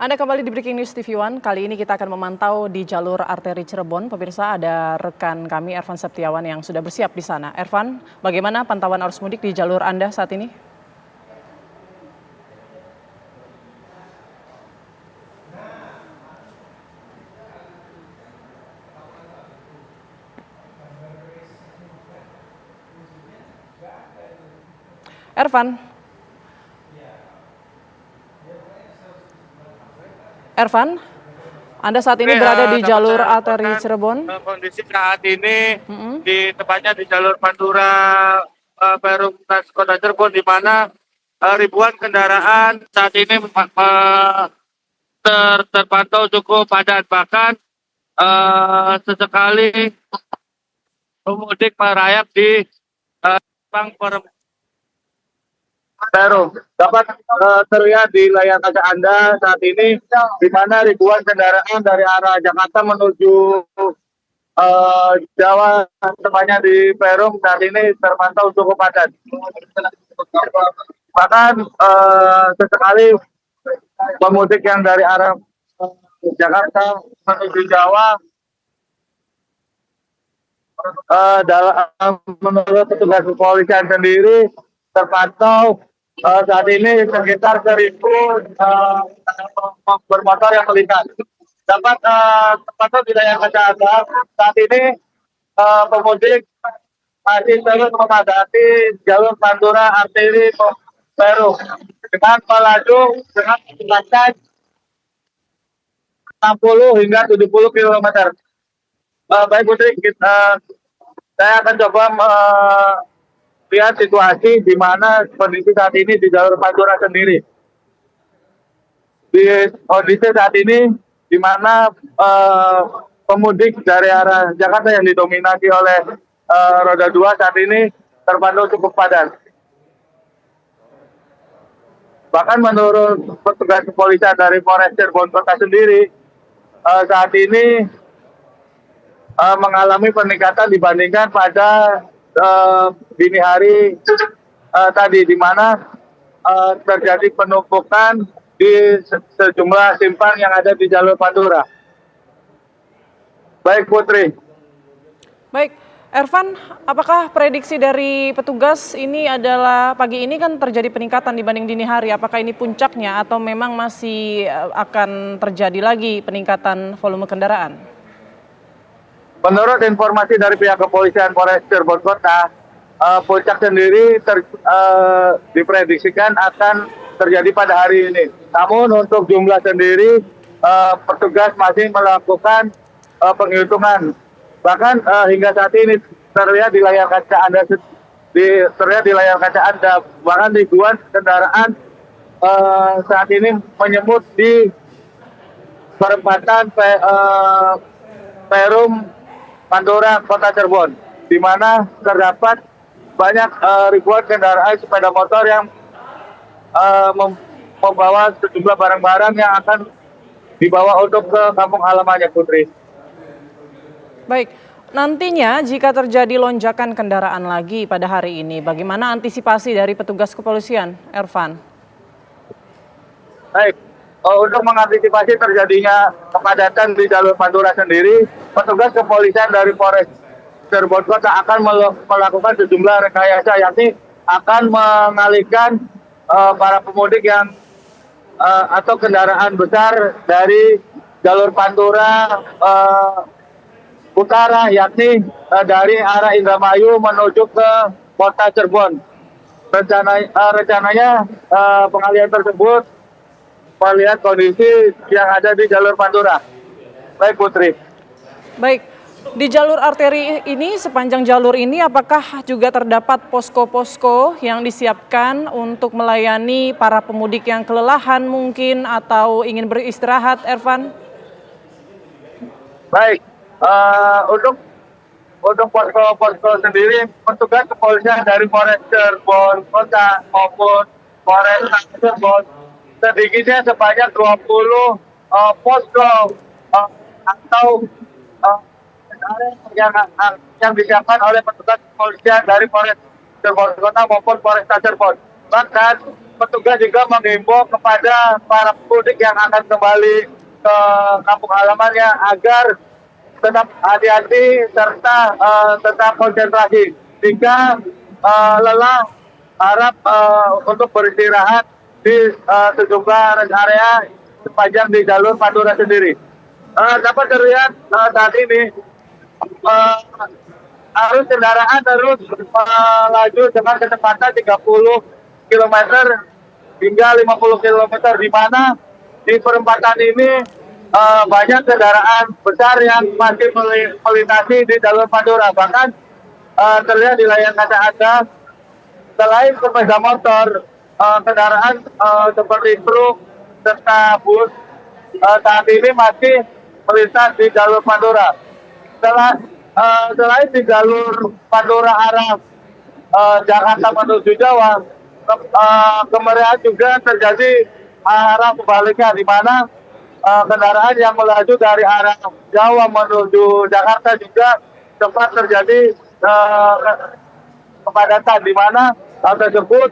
Anda kembali di Breaking News TV One. Kali ini kita akan memantau di jalur arteri Cirebon. Pemirsa, ada rekan kami Ervan Septiawan yang sudah bersiap di sana. Ervan, bagaimana pantauan arus mudik di jalur Anda saat ini? Ervan? Ervan, Anda saat ini berada di jalur arteri Cirebon. Kondisi saat ini tepatnya di jalur Pantura Perum Kota Cirebon, di mana ribuan kendaraan saat ini terpantau cukup padat. Bahkan sesekali pemudik merayap di Simpang Perum. Dapat terlihat di layar kaca Anda saat ini, di mana ribuan kendaraan dari arah Jakarta menuju Jawa, tepatnya di Perum, saat ini terpantau cukup padat. Bahkan sesekali pemudik yang dari arah Jakarta menuju Jawa, menurut petugas kepolisian sendiri terpantau saat ini sekitar 1.000 bermotor yang melintas. Dapat terpantau di layar kaca Anda saat ini pemudik masih terus memadati jalur Pantura arteri Perum dengan melaju dengan kecepatan 60 hingga 70 km. Baik Putri, saya akan coba lihat situasi di mana kondisi saat ini di jalur Pantura sendiri. Di kondisi saat ini di mana pemudik dari arah Jakarta yang didominasi oleh roda 2 saat ini terpantau cukup padat. Bahkan menurut petugas kepolisian dari Polres Cirebon Kota sendiri, saat ini mengalami peningkatan dibandingkan pada dini hari tadi, di mana terjadi penumpukan di sejumlah simpang yang ada di jalur Pantura. Baik Putri. Baik, Ervan, apakah prediksi dari petugas ini adalah pagi ini kan terjadi peningkatan dibanding dini hari? Apakah ini puncaknya atau memang masih akan terjadi lagi peningkatan volume kendaraan? Menurut informasi dari pihak kepolisian Polres Cirebon Kota, puncak sendiri diprediksikan akan terjadi pada hari ini. Namun untuk jumlah sendiri, petugas masih melakukan penghitungan. Bahkan hingga saat ini terlihat di layar kaca Anda, bahkan ribuan kendaraan saat ini menyebut di perempatan Perum Pantura Kota Cirebon, di mana terdapat banyak ribuan kendaraan sepeda motor yang membawa sejumlah barang-barang yang akan dibawa untuk ke kampung halamannya, Putri. Baik, nantinya jika terjadi lonjakan kendaraan lagi pada hari ini, bagaimana antisipasi dari petugas kepolisian, Ervan? Baik, untuk mengantisipasi terjadinya kepadatan di jalur Pantura sendiri, petugas kepolisian dari Polres Cirebon Kota akan melakukan sejumlah rekayasa, yakni akan mengalihkan para pemudik yang atau kendaraan besar dari jalur Pantura utara, yakni dari arah Indramayu menuju ke Kota Cirebon. Rencananya pengalihan tersebut melihat kondisi yang ada di jalur Pantura. Baik Putri. Baik, di jalur arteri ini, sepanjang jalur ini apakah juga terdapat posko-posko yang disiapkan untuk melayani para pemudik yang kelelahan mungkin atau ingin beristirahat, Ervan? Baik, untuk posko-posko sendiri, petugas kepolisian dari Polres Cirebon Kota maupun Polres Cirebon sedikitnya sebanyak 20 posko atau yang disiapkan oleh petugas kepolisian dari Polres Cirebon Kota maupun Polres Cirebon. Bahkan petugas juga menghimbau kepada para pemudik yang akan kembali ke kampung halamannya agar tetap hati-hati serta tetap konsentrasi. Jika lelah, harap untuk beristirahat di sejumlah rest area sepanjang di jalur Pantura sendiri. Dapat terlihat saat ini arus kendaraan terus melaju dengan kecepatan 30 km hingga 50 km, di mana di perempatan ini banyak kendaraan besar yang masih melintasi di jalur Pantura. Bahkan terlihat di layar kaca Anda, selain sepeda motor, kendaraan seperti truk serta bus saat ini masih melintas di jalur Pantura. Selain di jalur Pantura arah Jakarta menuju Jawa, kemeriahan juga terjadi arah sebaliknya, di mana kendaraan yang melaju dari arah Jawa menuju Jakarta juga sempat terjadi kepadatan, di mana hal tersebut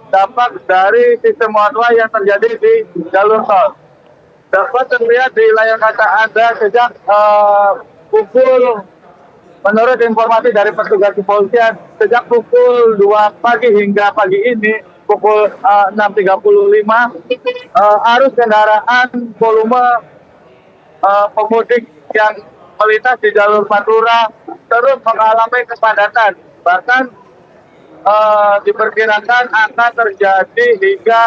dampak dari sistem one way yang terjadi di jalur tol. Dapat terlihat di layar kaca Anda sejak menurut informasi dari petugas kepolisian, sejak pukul 2 pagi hingga pagi ini, pukul 6.35, arus kendaraan volume pemudik yang melintas di jalur Pantura terus mengalami kepadatan. Bahkan diperkirakan akan terjadi hingga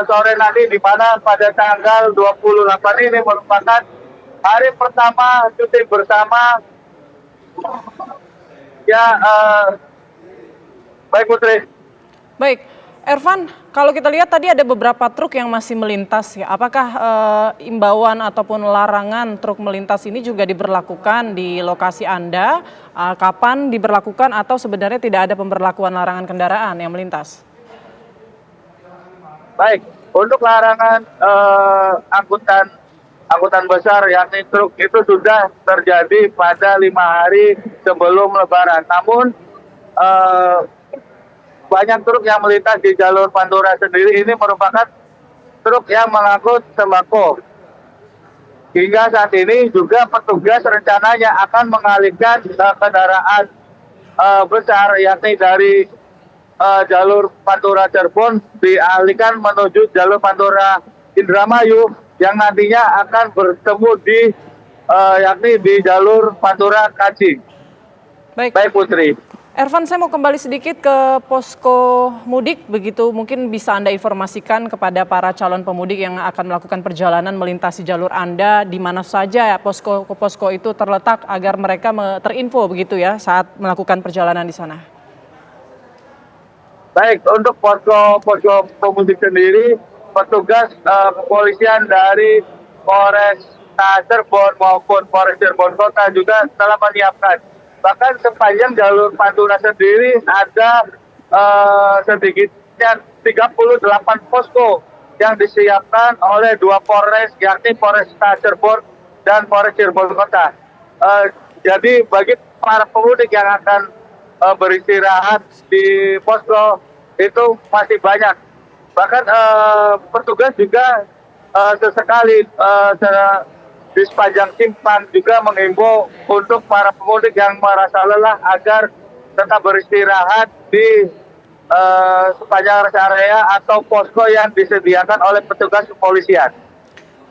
sore nanti, di mana pada tanggal 28 ini merupakan hari pertama cuti bersama. Ya, baik Putri. Baik, Ervan, kalau kita lihat tadi ada beberapa truk yang masih melintas ya. Apakah imbauan ataupun larangan truk melintas ini juga diberlakukan di lokasi Anda? Kapan diberlakukan atau sebenarnya tidak ada pemberlakuan larangan kendaraan yang melintas? Baik, untuk larangan angkutan besar yakni truk itu sudah terjadi pada 5 hari sebelum Lebaran. Namun banyak truk yang melintas di jalur Pantura sendiri ini merupakan truk yang mengangkut sembako. Hingga saat ini juga petugas rencananya akan mengalihkan kendaraan besar yakni dari jalur Pantura Cirebon dialihkan menuju jalur Pantura Indramayu yang nantinya akan bertemu di yakni di jalur Pantura Kaci. Baik Putri. Ervan, saya mau kembali sedikit ke posko mudik, begitu mungkin bisa Anda informasikan kepada para calon pemudik yang akan melakukan perjalanan melintasi jalur Anda, di mana saja posko itu terletak agar mereka terinfo begitu ya saat melakukan perjalanan di sana. Baik, untuk posko pemudik sendiri, petugas kepolisian dari Polres Cirebon maupun Polres Cirebon Kota juga telah menyiapkan. Bahkan sepanjang jalur Pantura sendiri ada sedikitnya 38 posko yang disiapkan oleh 2 Polres, yakni Polres Cirebon dan Polres Cirebon Kota. Jadi bagi para pemudik yang akan beristirahat di posko itu masih banyak. Bahkan petugas juga sesekali di sepanjang simpang juga menghimbau untuk para pemudik yang merasa lelah agar tetap beristirahat di sepanjang rest area atau posko yang disediakan oleh petugas kepolisian.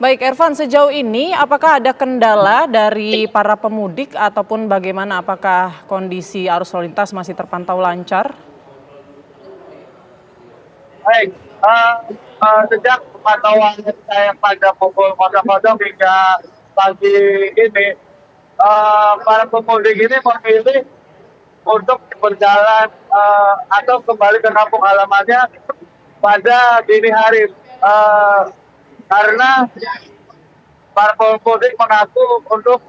Baik, Ervan, sejauh ini apakah ada kendala dari para pemudik ataupun bagaimana, apakah kondisi arus lalu lintas masih terpantau lancar? Baik, sejak pemantauan saya pada pukul 00 hingga pagi ini, para pemudik ini memilih untuk berjalan atau kembali ke kampung halamannya pada dini hari, karena para pemudik mengaku untuk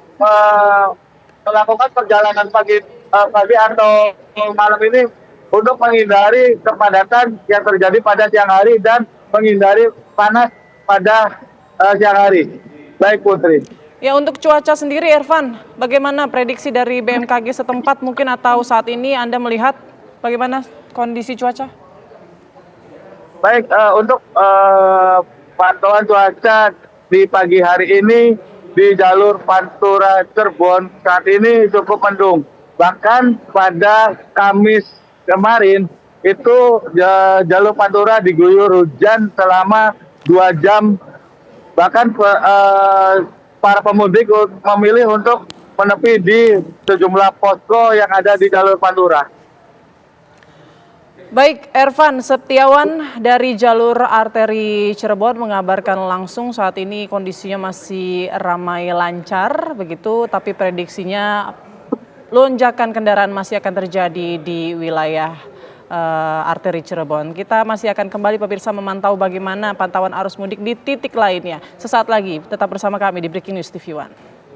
melakukan perjalanan pagi atau malam ini untuk menghindari kepadatan yang terjadi pada siang hari dan menghindari panas pada siang hari. Baik Putri. Ya, untuk cuaca sendiri Ervan, bagaimana prediksi dari BMKG setempat mungkin atau saat ini Anda melihat bagaimana kondisi cuaca? Baik, untuk pantauan cuaca di pagi hari ini di jalur Pantura Cirebon saat ini cukup mendung. Bahkan pada Kamis kemarin itu jalur Pantura diguyur hujan selama 2 jam. Bahkan para pemudik memilih untuk menepi di sejumlah posko yang ada di jalur Pantura. Baik, Ervan Setiawan dari jalur arteri Cirebon mengabarkan langsung saat ini kondisinya masih ramai lancar begitu, tapi prediksinya lonjakan kendaraan masih akan terjadi di wilayah arteri Cirebon. Kita masih akan kembali pemirsa memantau bagaimana pantauan arus mudik di titik lainnya. Sesaat lagi tetap bersama kami di Breaking News TV One.